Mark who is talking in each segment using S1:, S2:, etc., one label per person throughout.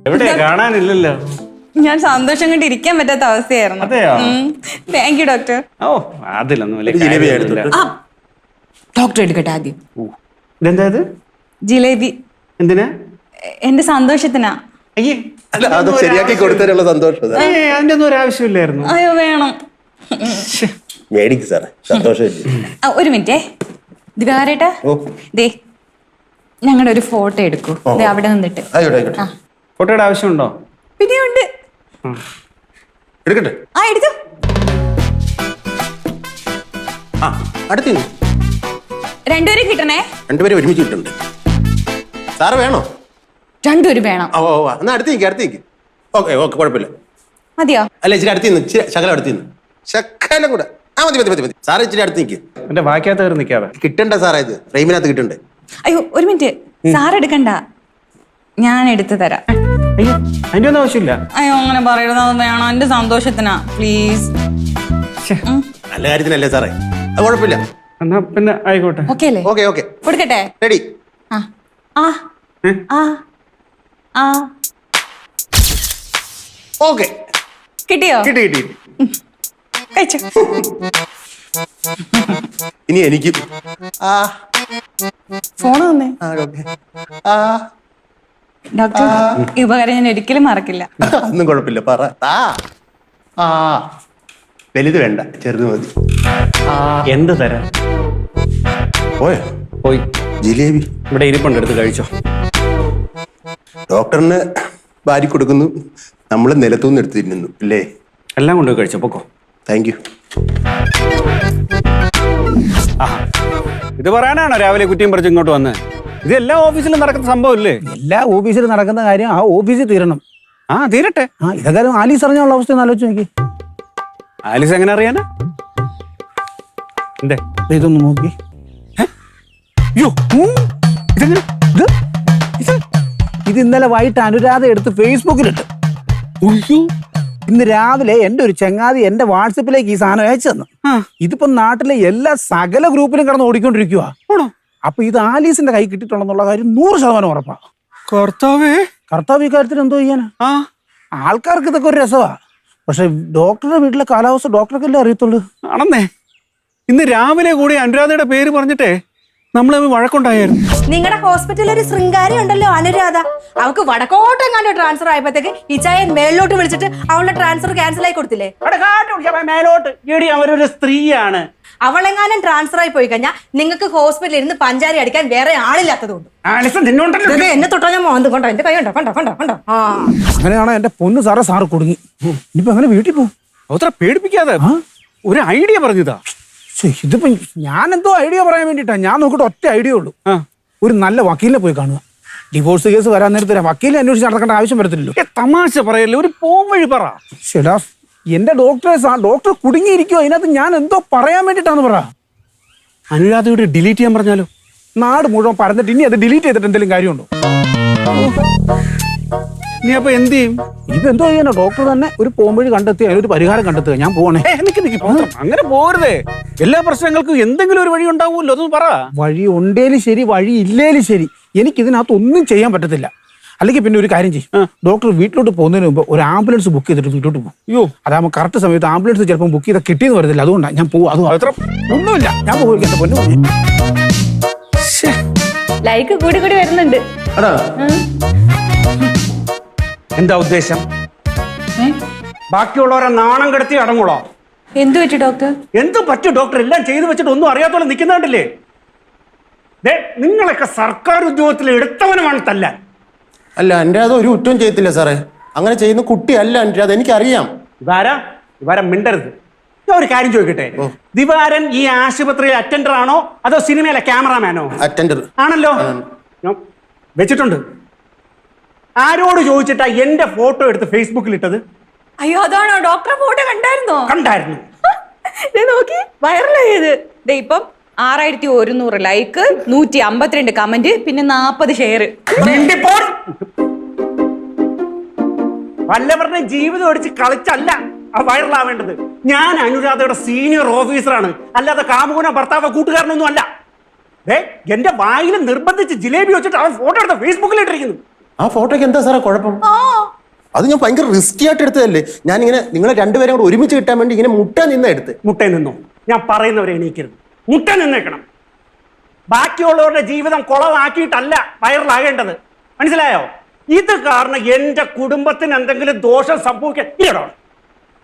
S1: എവിടെ കാണാനില്ലല്ലോ.
S2: ഞാൻ സന്തോഷം കൊണ്ട് ഇരിക്കാൻ പറ്റാത്ത അവസ്ഥയായിരുന്നു. Thank you doctor.
S1: ഓ അതിലൊന്നും
S2: ഡോക്ടർ എടുക്കട്ടെ ആദ്യം.
S1: ഇതെന്താ ഇത്?
S2: ജിലേബി.
S1: എന്തിനാ?
S2: എന്റെ സന്തോഷത്തിനാ.
S1: അയ്യേ
S3: അത് ശരിയാക്കി കൊടുത്തതിനുള്ള സന്തോഷം.
S1: അതിന്റെ ഒന്നും ഒരു ആവശ്യമില്ലായിരുന്നു.
S2: അയ്യോ വേണം.
S3: മേടിക്ക് സാറേ, സന്തോഷം.
S2: ഒരു മിനിറ്റേ ദിവാരേട്ടാ, ദേ ഞങ്ങളുടെ ഒരു ഫോട്ടോ എടുക്കൂ. അവിടെ നിന്നിട്ട്.
S1: ഫോട്ടോയുടെ ആവശ്യമുണ്ടോ?
S2: പിന്നെ ഉണ്ട്.
S3: എടുക്കട്ടെ.
S2: ആ എടുത്തു.
S3: അടുത്ത്
S2: രണ്ടുപേരും കിട്ടണേ.
S3: രണ്ടുപേരും ഒരുമിച്ച് കിട്ടുന്നുണ്ട്. സാറ് വേണോ?
S2: രണ്ടുപേരും വേണം.
S3: ഓ എന്നാ അടുത്ത് നിൽക്ക്. ഓക്കെ കുഴപ്പമില്ല.
S2: മതിയോ?
S3: അല്ല ഇച്ചിരി അടുത്ത് നിന്ന്, ഇച്ചിരി ശകലം അടുത്ത് നിന്ന്. ശകലം കൂടെ. മതി. സാറ് ഇച്ചിരി അടുത്ത് നിൽക്ക്.
S1: എന്റെ വാക്കകത്ത് കയറി നിൽക്കാതെ.
S3: കിട്ടണ്ട സാറേ, ഇത് ഫ്രെയിമിനകത്ത് കിട്ടണ്ടേ.
S2: അയ്യോ ഒരു മിനിറ്റ്, സാർ എടുക്കണ്ട, ഞാൻ എടുത്തു തരാം.
S1: അയ്യോ അതിന്റെ ഒന്നും ആവശ്യമില്ല.
S2: അയ്യോ അങ്ങനെ പറയുന്നത് വേണം, എന്റെ സന്തോഷത്തിനാ, പ്ലീസ്.
S3: നല്ല കാര്യത്തിനല്ലേ സാറേ, അത് കുഴപ്പമില്ല.
S1: എന്നാ പിന്നെ ആയിക്കോട്ടെ.
S2: ഓക്കെ അല്ലേ?
S3: ഓക്കെ
S2: കൊടുക്കട്ടെ.
S3: റെഡി. ഓക്കെ
S2: കിട്ടിയോ?
S3: കിട്ടി.
S2: കഴിച്ചു.
S3: ഇനി എനിക്ക്
S2: ഫോൺ തന്നെ. ഡോക്ടർ ഈ ഉപകാരം ഞാൻ ഒരിക്കലും മറക്കില്ല.
S3: ഒന്നും കുഴപ്പമില്ല, പറ. വലുത് വേണ്ട, ചെറുത് മതി.
S1: എന്ത് തരാം? പോയി
S3: ജിലേബി
S1: ഇവിടെ ഇരിപ്പുണ്ട്, എടുത്ത് കഴിച്ചോ.
S3: ഡോക്ടറിന് വാരി കൊടുക്കുന്നു, നമ്മൾ നിലത്തുനിന്ന് എടുത്ത് തിന്നുന്നു അല്ലേ?
S1: എല്ലാം കൊണ്ട് കഴിച്ചോ, പൊക്കോ.
S3: Thank you.
S1: ഇത് പറയാനാണോ രാവിലെ കുറ്റിയും പറിച്ച് ഇങ്ങോട്ട് വന്ന്? ഇത് എല്ലാ ഓഫീസിലും നടക്കുന്ന സംഭവം ഇല്ലേ?
S4: എല്ലാ ഓഫീസിലും നടക്കുന്ന കാര്യം ആ ഓഫീസിൽ തീരണം.
S1: തീരട്ടെ.
S4: ഇതൊക്കെ ആലീസ് അറിഞ്ഞുള്ള അവസ്ഥ ഒന്ന് ആലോചിച്ച് നോക്കി.
S1: ആലീസ് എങ്ങനെ അറിയാനാ? എന്തേ
S4: ഇതൊന്ന് നോക്കി. ഇത് ഇന്നലെ വൈകിട്ട് അനുരാധ എടുത്ത് ഫേസ്ബുക്കിലിട്ട്. ഇന്ന് രാവിലെ എന്റെ ഒരു ചങ്ങാതി എന്റെ വാട്സപ്പിലേക്ക് ഈ സാധനം അയച്ചു തന്നു. ഇതിപ്പോ നാട്ടിലെ എല്ലാ സകല ഗ്രൂപ്പിലും കിടന്ന് ഓടിക്കൊണ്ടിരിക്കുക. അപ്പൊ ഇത് ആലീസിന്റെ കൈ കിട്ടിയിട്ടുണ്ടെന്നുള്ള കാര്യം 100% ഉറപ്പാ. കർത്താവ് ഈ കാര്യത്തിൽ എന്തോ ചെയ്യാനാ? ആൾക്കാർക്ക് ഇതൊക്കെ ഒരു രസമാ, പക്ഷെ ഡോക്ടറുടെ വീട്ടിലെ കാലാവസ്ഥ ഡോക്ടർക്കല്ലേ അറിയത്തുള്ളൂ.
S1: ആണെന്നേ, ഇന്ന് രാവിലെ കൂടി അനുരാധയുടെ പേര് പറഞ്ഞിട്ടേ നമ്മൾ വഴക്കുണ്ടായിരുന്നു.
S5: നിങ്ങളുടെ ഹോസ്പിറ്റലിൽ ഒരു ശൃംഗാരി ഉണ്ടല്ലോ അനുരാധ, അവൾക്ക് വടക്കോട്ടെങ്ങാണ്ട് ട്രാൻസ്ഫർ ആയപ്പോഴത്തേക്ക് ഇച്ചായൻ മേളിലോട്ട് വിളിച്ചിട്ട് അവളുടെ ട്രാൻസ്ഫർ ക്യാൻസൽ ആയി കൊടുത്തില്ലേ?
S1: അവരൊരു സ്ത്രീയാണ്.
S5: അവളെങ്ങാനും ട്രാൻസ്ഫർ ആയി പോയി കഴിഞ്ഞാൽ നിങ്ങൾക്ക് ഹോസ്പിറ്റലിൽ ഇരുന്ന് പഞ്ചാരി അടിക്കാൻ വേറെ ആളില്ലാത്തതുകൊണ്ട് എന്നെ തൊട്ടാ ഞാൻ മോന്ത് കൊണ്ടോ, എന്റെ കൈ കണ്ടോ.
S4: അങ്ങനെയാണോ എന്റെ പൊന്ന് സാറേ? സാറ് കുടുങ്ങി. ഇനിയിപ്പോ അങ്ങനെ വീട്ടിൽ പോകും.
S1: അത്ര പേടിപ്പിക്കാതെ ഒരു ഐഡിയ പറഞ്ഞതാ.
S4: ഇതിപ്പോ ഞാൻ എന്തോ ഐഡിയ പറയാൻ വേണ്ടിട്ടാ. ഞാൻ നോക്കിട്ട് ഒറ്റ ഐഡിയ ഉള്ളൂ. ഒരു നല്ല വക്കീലിനെ പോയി കാണുക. ഡിവോഴ്സ് കേസ് വരാൻ നേരത്തെ വക്കീലിനെ അന്വേഷിച്ച് നടക്കേണ്ട ആവശ്യം വരത്തില്ലല്ലോ.
S1: തമാശ പറയല്ലേ, ഒരു പോംവഴി പറ.
S4: ശരാ, എന്റെ ഡോക്ടർ കുടുങ്ങിയിരിക്കുവോ? അതിനകത്ത് ഞാൻ എന്തോ പറയാൻ വേണ്ടിട്ടാന്ന് പറ.
S1: അനുരാധയോട് ഡിലീറ്റ് ചെയ്യാൻ പറഞ്ഞാലോ?
S4: നാട് മുഴുവൻ പറഞ്ഞിട്ട് ഇനി അത് ഡിലീറ്റ് ചെയ്തിട്ട് എന്തെങ്കിലും കാര്യമുണ്ടോ?
S1: നീ അപ്പൊ എന്ത് ചെയ്യും?
S4: ഇനിയിപ്പോ എന്തോ ചെയ്യാനോ? ഡോക്ടർ തന്നെ ഒരു പോംവഴി കണ്ടെത്തി അതിനൊരു പരിഹാരം കണ്ടെത്തുക. ഞാൻ പോകണേ.
S1: അങ്ങനെ പോരുതേ. എല്ലാ പ്രശ്നങ്ങൾക്കും എന്തെങ്കിലും ഒരു വഴി ഉണ്ടാവുമല്ലോ, അതൊന്നും പറ.
S4: വഴി ഉണ്ടേലും ശരി, വഴി ഇല്ലേലും ശരി, എനിക്കിതിനകത്ത് ഒന്നും ചെയ്യാൻ പറ്റത്തില്ല. അല്ലെങ്കിൽ പിന്നെ ഒരു കാര്യം ചെയ്യും, ഡോക്ടർ വീട്ടിലോട്ട് പോകുന്നതിന് മുമ്പ് ഒരു ആംബുലൻസ് ബുക്ക് ചെയ്തിട്ട് വീട്ടിലോട്ട് പോകും. അതാകുമ്പോൾ കറക്റ്റ് സമയത്ത് ആംബുലൻസ് ചിലപ്പോൾ ബുക്ക് ചെയ്താൽ കിട്ടിയെന്ന് വരുന്നില്ല. അതുകൊണ്ടാണ് ഞാൻ പോകും. അത് ഒന്നുമില്ല, ഞാൻ പോകും. എന്റെ പൊന്നു
S2: ലൈക്ക് കൂടി വരുന്നുണ്ട്.
S1: എന്താ ഉദ്ദേശം? ബാക്കിയുള്ളവരെ നാണം കെടുത്തി അടങ്ങൂളോ?
S2: എന്തു പറ്റി ഡോക്ടർ?
S1: എന്തു പറ്റും ഡോക്ടർ? എല്ലാം ചെയ്തു വെച്ചിട്ട് ഒന്നും അറിയാത്തോളം നിൽക്കുന്നുണ്ടല്ലേ? നിങ്ങളൊക്കെ സർക്കാർ ഉദ്യോഗത്തിൽ എടുത്തവനുമാണ് തല്ലാൻ.
S3: അല്ല, അനുരാധ ഒരു കുറ്റവും ചെയ്യത്തില്ല സാറേ. അങ്ങനെ ചെയ്യുന്ന കുട്ടിയല്ല അനുരാധ, എനിക്കറിയാം.
S1: ദിവാരം മിണ്ടരുത്. ഞാൻ ഒരു കാര്യം ചോദിക്കട്ടെ, ദിവാരൻ ഈ ആശുപത്രിയിൽ അറ്റൻഡർ ആണോ അതോ സിനിമയിലെ ക്യാമറാമാനോ?
S3: അറ്റൻഡർ
S1: ആണല്ലോ. ഞാൻ വെച്ചിട്ടുണ്ട്. ആരോട് ചോദിച്ചിട്ടാ എന്റെ ഫോട്ടോ എടുത്ത് ഫേസ്ബുക്കിൽ ഇട്ടത്?
S2: അയ്യോ അതാണോ? ഡോക്ടറെ ഫോട്ടോ കണ്ടായിരുന്നു. നോക്കി വൈറലായത്. ഇപ്പം 6100 ലൈക്ക്, 152 കമന്റ്, പിന്നെ 40 ഷെയർ.
S1: വല്ലവരുടെ ജീവിതം ഒടിച്ച് കളിച്ചല്ല വൈറലാവേണ്ടത്. ഞാൻ അനുരാധയുടെ സീനിയർ ഓഫീസറാണ്, അല്ലാതെ കാമുകനോ ഭർത്താവോ കൂട്ടുകാരനൊന്നും അല്ല. എന്റെ വായിൽ നിർബന്ധിച്ച് ജിലേബി വെച്ചിട്ട് അവൻ ഫോട്ടോ എടുത്ത് ഫേസ്ബുക്കിൽ ഇട്ടിരിക്കുന്നു.
S3: ആ ഫോട്ടോയ്ക്ക് എന്താ സാറേ കുഴപ്പം? അത് ഞാൻ ഭയങ്കര റിസ്കി ആയിട്ട് എടുത്തതല്ലേ. ഞാനിങ്ങനെ നിങ്ങളെ രണ്ടുപേരും കൂടെ ഒരുമിച്ച് കിട്ടാൻ വേണ്ടി ഇങ്ങനെ മുട്ട നിന്ന എടുത്ത്.
S1: മുട്ടയിൽ നിന്നോ? ഞാൻ പറയുന്നവരെ എണീക്കരുത്. മുട്ട നിന്നേക്കണം. ബാക്കിയുള്ളവരുടെ ജീവിതം കുളമാക്കിയിട്ടല്ല വൈറലാകേണ്ടത്, മനസ്സിലായോ? ഇത് കാരണം എന്റെ കുടുംബത്തിന് എന്തെങ്കിലും ദോഷം സംഭവിക്കാൻ ഇല്ലടോ.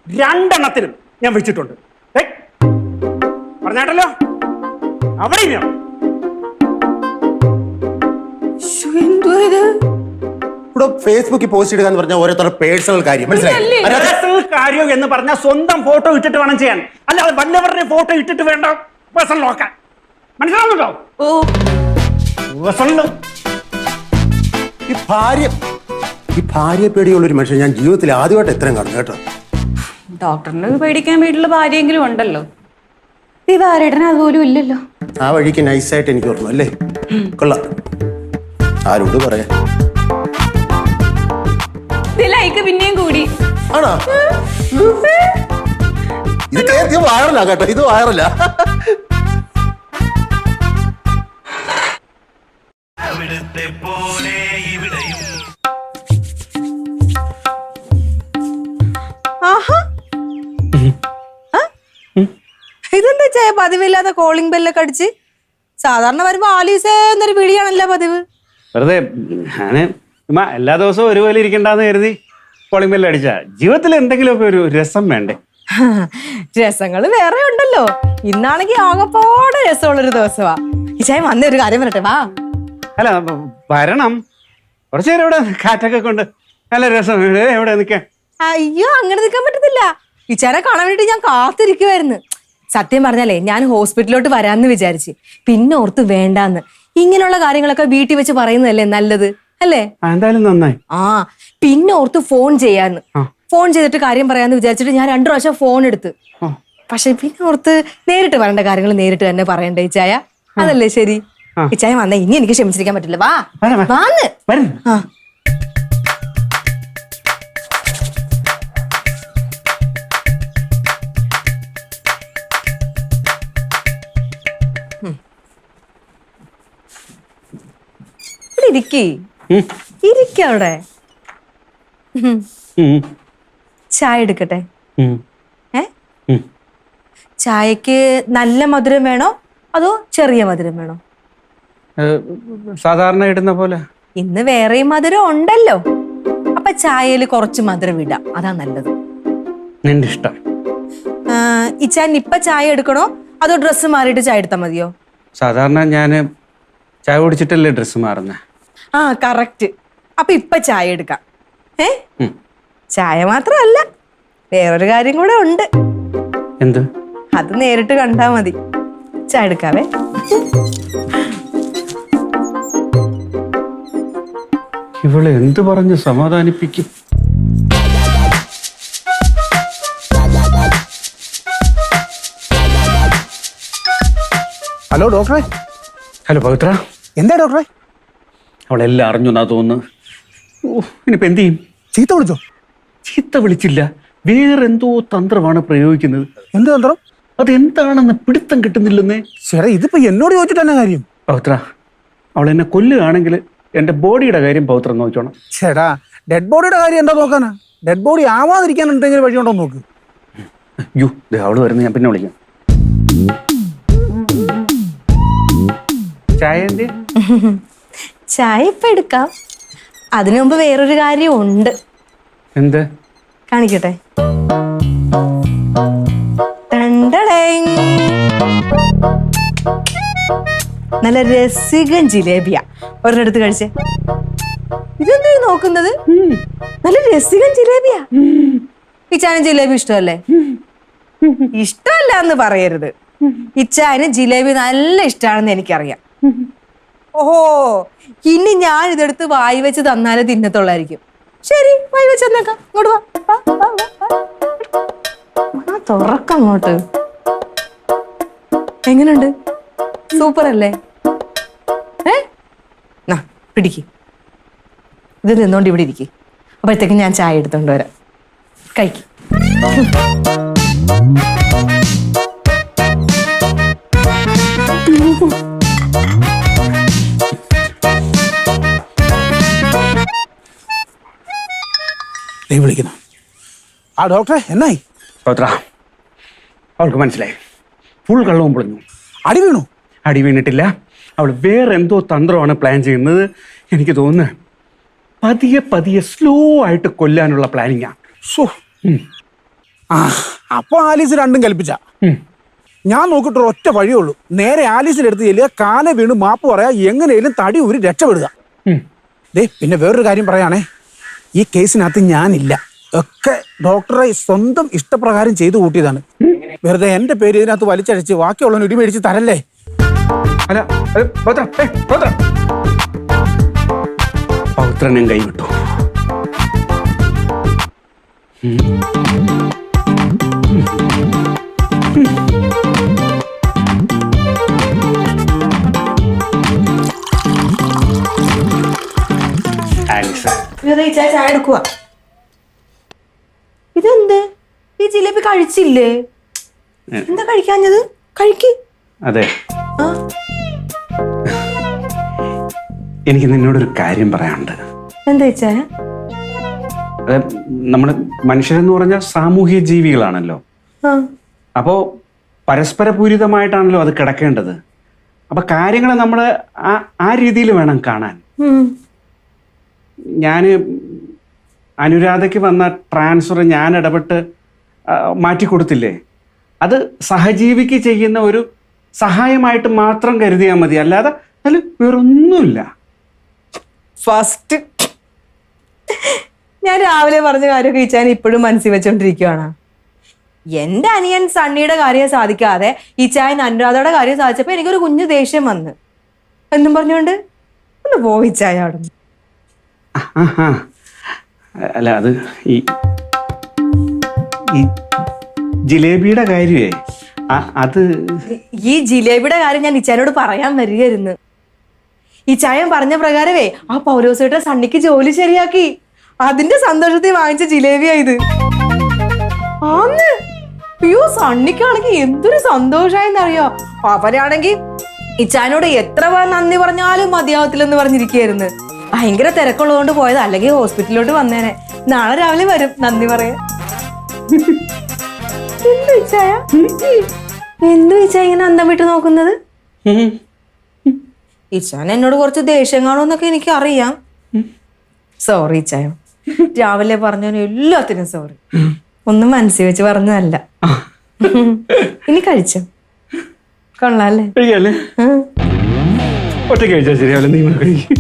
S1: 2 എണ്ണത്തിനും ഞാൻ വിളിച്ചിട്ടുണ്ട്. പറഞ്ഞാട്ടല്ലോ അവിടെ ഇനിയാണ്.
S3: ഇവിടെ ഫേസ്ബുക്കിൽ പോസ്റ്റ് ഇടുക എന്ന് പറഞ്ഞാൽ ഓരോരുത്തരുടെ പേഴ്സണൽ കാര്യം, മനസ്സിലായി?
S1: പേഴ്സണൽ കാര്യം എന്ന് പറഞ്ഞാൽ സ്വന്തം ഫോട്ടോ ഇട്ടിട്ട് വേണം ചെയ്യാൻ, അല്ലാതെ വല്ലവരുടെ ഫോട്ടോ ഇട്ടിട്ട് വേണ്ട പേഴ്സണൽ നോക്കാൻ. മനസ്സിലാവുന്നുണ്ടോ?
S3: ഈ ഭാര്യ പേടിയുള്ള ഒരു മനുഷ്യൻ ഞാൻ ജീവിതത്തിൽ ആദ്യമായിട്ട് എത്രയും കാണുന്നു കേട്ടോ.
S2: ഡോക്ടറിന് പേടിക്കാൻ വീട്ടിലുള്ള ഭാര്യയെങ്കിലും ഉണ്ടല്ലോ. ദിവാരേട്ടന് അതുപോലും ഇല്ലല്ലോ.
S3: ആ വഴിക്ക് നൈസായിട്ട് എനിക്ക് ഓർമ്മ അല്ലേ? കൊള്ളാം. ആരോട് പറയാ?
S2: ലൈക്ക് പിന്നെയും കൂടി.
S3: ആണോ? ഇത് വൈറലാ കേട്ടോ, ഇത് വൈറലാ.
S5: ഇതെന്താ ചായ പതിവില്ലാതെ കോളിംഗ് ബെല്ലൊക്കെ അടിച്ച്? സാധാരണ വരുമ്പോ ആലീസേ എന്നൊരു വിളിയാണല്ലോ പതിവ്.
S1: വെറുതെ ഞാന് എല്ലാ ദിവസവും ഒരുപോലെ ഇരിക്കണ്ടെന്ന് കരുതി കോളിംഗ് ബെല്ല് അടിച്ച. ജീവിതത്തിൽ എന്തെങ്കിലുമൊക്കെ ഒരു രസം വേണ്ടേ?
S5: രസങ്ങള് വേറെ ഉണ്ടല്ലോ. ഇന്നാണെങ്കിൽ ആകെപ്പാടെ രസമുള്ളൊരു ദിവസമാ. ഈ ചായ വന്ന ഒരു കാര്യം പറയട്ടെ, വാ.
S1: അല്ല വരണം, കുറച്ചു നേരം ഇവിടെ കാറ്റൊക്കെ കൊണ്ട് നല്ല രസം. എവിടെ നിൽക്കാൻ?
S5: അയ്യോ, അങ്ങനെ നിൽക്കാൻ പറ്റത്തില്ല. ഇച്ചാരെ കാണാൻ വേണ്ടിട്ട് ഞാൻ കാത്തിരിക്കുവായിരുന്നു. സത്യം പറഞ്ഞാലേ ഞാൻ ഹോസ്പിറ്റലിലോട്ട് വരാന്ന് വിചാരിച്ച്, പിന്നെ ഓർത്ത് വേണ്ടാന്ന്. ഇങ്ങനെയുള്ള കാര്യങ്ങളൊക്കെ വീട്ടിൽ വെച്ച് പറയുന്നതല്ലേ നല്ലത്, അല്ലേ?
S1: എന്തായാലും നന്നായി.
S5: പിന്നെ ഓർത്ത് ഫോൺ ചെയ്യാന്ന്. ഫോൺ ചെയ്തിട്ട് കാര്യം പറയാന്ന് വിചാരിച്ചിട്ട് ഞാൻ 2 പ്രാവശ്യം ഫോൺ എടുത്ത്. പക്ഷെ പിന്നെ ഓർത്ത് നേരിട്ട് പറയേണ്ട കാര്യങ്ങൾ നേരിട്ട് തന്നെ പറയണ്ടേ ഇച്ചായ, അതല്ലേ ശരി? ഇച്ചായ വന്ന ഇനി എനിക്ക് ക്ഷമിച്ചിരിക്കാൻ പറ്റില്ല. വാ വാന്ന്. ഇരിക്കവിടെ. ചായ എടുക്കട്ടെ? ചായക്ക് നല്ല മധുരം വേണോ അതോ ചെറിയ മധുരം വേണോ?
S1: സാധാരണ ഇടുന്ന പോലെ.
S5: ഇന്ന് വേറെയും മധുരം ഉണ്ടല്ലോ, അപ്പൊ ചായയിൽ കുറച്ച് മധുരം ഇടാം, അതാ നല്ലത്.
S1: നിന്റെ ഇഷ്ടം.
S5: ഇച്ചാൻ ഇപ്പൊ ചായ എടുക്കണോ അതോ ഡ്രസ്സ് മാറിയിട്ട് ചായ എടുത്താൽ മതിയോ?
S1: സാധാരണ ഞാന് ചായ കുടിച്ചിട്ടല്ലേ ഡ്രസ്സ് മാറുന്നേ.
S5: കറക്റ്റ്. അപ്പൊ ഇപ്പൊ ചായ എടുക്കാം. ചായ മാത്രമല്ല, വേറൊരു കാര്യം കൂടെ ഉണ്ട്.
S1: എന്ത്?
S5: അത് നേരിട്ട് കണ്ടാ മതി. ചായ എടുക്കാവേ.
S1: ഇവളെ എന്ത് പറഞ്ഞ് സമാധാനിപ്പിക്കും?
S4: ഹലോ ഡോക്ടറെ.
S1: ഹലോ പവിത്ര.
S4: എന്താ ഡോക്ടറെ?
S1: അവളെല്ലാം അറിഞ്ഞു എന്നാ തോന്നുന്നു. ഇനിയിപ്പോ എന്ത് ചെയ്യും?
S4: ചീത്ത വിളിച്ചോ?
S1: ചീത്ത വിളിച്ചില്ല, വേറെന്തോ തന്ത്രമാണ് പ്രയോഗിക്കുന്നത്.
S4: എന്ത് തന്ത്രം?
S1: അതെന്താണെന്ന് പിടുത്തം കിട്ടുന്നില്ലെന്നേ.
S4: ശരി, ഇതിപ്പോ എന്നോട് ചോദിച്ചിട്ട് തന്നെ കാര്യം?
S1: പവിത്ര, അവൾ എന്നെ കൊല്ലുകയാണെങ്കിൽ എന്റെ ബോഡിയുടെ കാര്യം പവിത്ര നോക്കണം.
S4: ചേടാ, ഡെഡ് ബോഡിയുടെ കാര്യം എന്താ നോക്കാനാ? ഡെഡ് ബോഡി ആവാതിരിക്കാൻ എന്തെങ്കിലും വഴിയുണ്ടോ നോക്ക്.
S1: അയ്യോ, അവള് വരുന്ന ഞാൻ പിന്നെ വിളിക്കാം. ചായ എന്ത്?
S5: ചായ ഇപ്പൊ എടുക്കാം. അതിനു മുമ്പ് വേറൊരു കാര്യം ഉണ്ട്.
S1: എന്ത്?
S5: കാണിക്കട്ടെ. നല്ല രസികൻ ജിലേബിയ. ഒരെടുത്ത് കഴിച്ചേ. ഇതെന്താ നോക്കുന്നത്? നല്ല രസികൻ ജിലേബിയ. ഇച്ചാനും ജിലേബി ഇഷ്ടമല്ലേ? ഇഷ്ടമല്ല എന്ന് പറയരുത്. ഇച്ചാനും ജിലേബി നല്ല ഇഷ്ടമാണെന്ന് എനിക്കറിയാം. ഓഹോ, ഇനി ഞാൻ ഇതെടുത്ത് വായി വെച്ച് തന്നാലേ തിന്നത്തുള്ളായിരിക്കും. ശരി, വായി വെച്ച് തന്നേക്കാം. ഇങ്ങോട്ട് വാ. തുറക്കങ്ങോട്ട്. എങ്ങനുണ്ട്? സൂപ്പർ അല്ലേ? പിടിക്ക്. ഇത് നിന്നോണ്ട് ഇവിടെ ഇരിക്കും. അപ്പോഴത്തേക്കും ഞാൻ ചായ എടുത്തോണ്ട് വരാം. കഴിക്കും.
S4: ദേ വിളിക്കുന്നു. ആ ഡോക്ടറെ എന്നായി?
S1: പൗത്ര, അവൾക്ക് മനസ്സിലായി. ഫുൾ കള്ളവും പൊളിഞ്ഞു.
S4: അടി വീണു?
S1: അടി വീണിട്ടില്ല. അവൾ വേറെ എന്തോ തന്ത്രമാണ് പ്ലാൻ ചെയ്യുന്നത്. എനിക്ക് തോന്നുന്നു പതിയെ പതിയെ സ്ലോ ആയിട്ട് കൊല്ലാനുള്ള പ്ലാനിങ്ങാ.
S4: ഷോ. ആ അപ്പൊ ആലീസ് രണ്ടും കൽപ്പിച്ച. ഞാൻ നോക്കിട്ട് ഒറ്റ വഴിയുള്ളൂ. നേരെ ആലീസിന്റെ അടുത്ത് ചെല്ലുക, കാലെ വീണ് മാപ്പ് പറയാ, എങ്ങനെയും തടി ഊരി രക്ഷപ്പെടുക. ദേ പിന്നെ വേറൊരു കാര്യം പറയാണേ, ഈ കേസിനകത്ത് ഞാനില്ല. ഒക്കെ ഡോക്ടറെ സ്വന്തം ഇഷ്ടപ്രകാരം ചെയ്തു കൂട്ടിയതാണ്. വെറുതെ എന്റെ പേര് ഇതിനകത്ത് വലിച്ചഴിച്ച് ബാക്കിയുള്ളവന് ഒരു മേടിച്ച് തരല്ലേ.
S1: അല്ല പൗത്രനും കൈവിട്ടു.
S5: ചായ എടുക്കുക. ഇതെന്ത്? ഈ ജിലേബി കഴിച്ചില്ലേ? എന്താ കഴിക്കാഞ്ഞത്? കഴിക്ക്.
S1: അതെ,
S5: ആ
S1: എനിക്ക് നിന്നോടൊരു കാര്യം പറയാനുണ്ട്.
S5: എന്താ ചായ?
S1: നമ്മൾ മനുഷ്യരെന്ന് പറഞ്ഞാൽ സാമൂഹ്യ ജീവികളാണല്ലോ. അപ്പോ പരസ്പര പൂരിതമായിട്ടാണല്ലോ അത് കിടക്കേണ്ടത്. അപ്പൊ കാര്യങ്ങൾ നമ്മൾ ആ രീതിയിൽ വേണം കാണാൻ. ഞാൻ അനുരാധയ്ക്ക് വന്ന ട്രാൻസ്ഫർ ഞാൻ ഇടപെട്ട് മാറ്റിക്കൊടുത്തില്ലേ, അത് സഹജീവിക്ക് ചെയ്യുന്ന ഒരു സഹായമായിട്ട് മാത്രം കരുതിയാൽ മതി. അല്ലാതെ അതിൽ വേറൊന്നുമില്ല.
S5: ഫസ്റ്റ് ഞാൻ രാവിലെ പറഞ്ഞ കാര്യമൊക്കെ ഈച്ചാൻ ഇപ്പോഴും മനസ്സിൽ വെച്ചോണ്ടിരിക്കുവാണ്. എന്റെ അനിയൻ സണ്ണിയുടെ കാര്യം സാധിക്കാതെ ഈച്ചായൻ അനുരാധയുടെ കാര്യം സാധിച്ചപ്പോ എനിക്കൊരു കുഞ്ഞു ദേഷ്യം വന്ന്. എന്നും പറഞ്ഞോണ്ട് ഒന്ന് പോയിച്ചായ അവിടെ.
S1: അല്ല, അത് ഈ ജിലേബിയുടെ കാര്യമേ, അത്
S5: ഈ ജിലേബിയുടെ കാര്യം ഞാൻ ഇച്ചാനോട് പറയാൻ വരികയായിരുന്നു. ഈ ചായൻ പറഞ്ഞ പ്രകാരമേ ആ പൗലോസേട്ടൻ സണ്ണിക്ക് ജോലി ശരിയാക്കി. അതിന്റെ സന്തോഷത്തിൽ വാങ്ങിച്ച ജിലേബിയാ ഇത്. ആന്ന് അയ്യോ, സണ്ണിക്കാണെങ്കിൽ എന്തൊരു സന്തോഷായെന്നറിയോ. അവനാണെങ്കിൽ ഇച്ചാനോട് എത്ര നന്ദി പറഞ്ഞാലും മതിയാവത്തില്ലെന്ന് പറഞ്ഞിരിക്കുകയായിരുന്നു. ഭയങ്കര തിരക്കുള്ളതുകൊണ്ട് പോയത്, അല്ലെങ്കിൽ ഹോസ്പിറ്റലിലോട്ട് വന്നേനെ. നാളെ രാവിലെ വരും നന്ദി പറയാൻ. എന്തു ഇച്ചായ ഇങ്ങനെ അന്തം വിട്ട് നോക്കുന്നത്? ഇച്ചാൻ എന്നോട് കുറച്ച് ദേഷ്യം കാണുമെന്നൊക്കെ എനിക്ക് അറിയാം. സോറി ഇച്ചായ, രാവിലെ പറഞ്ഞതിന് എല്ലാത്തിനും സോറി. ഒന്നും മനസ്സിൽ വെച്ച് പറഞ്ഞതല്ല. ഇനി കഴിച്ചോ? കൊള്ളാല്ലേ?
S1: ഒറ്റ കഴിച്ചാൽ ശരിയാവില്ല, നീ കഴിക്കും.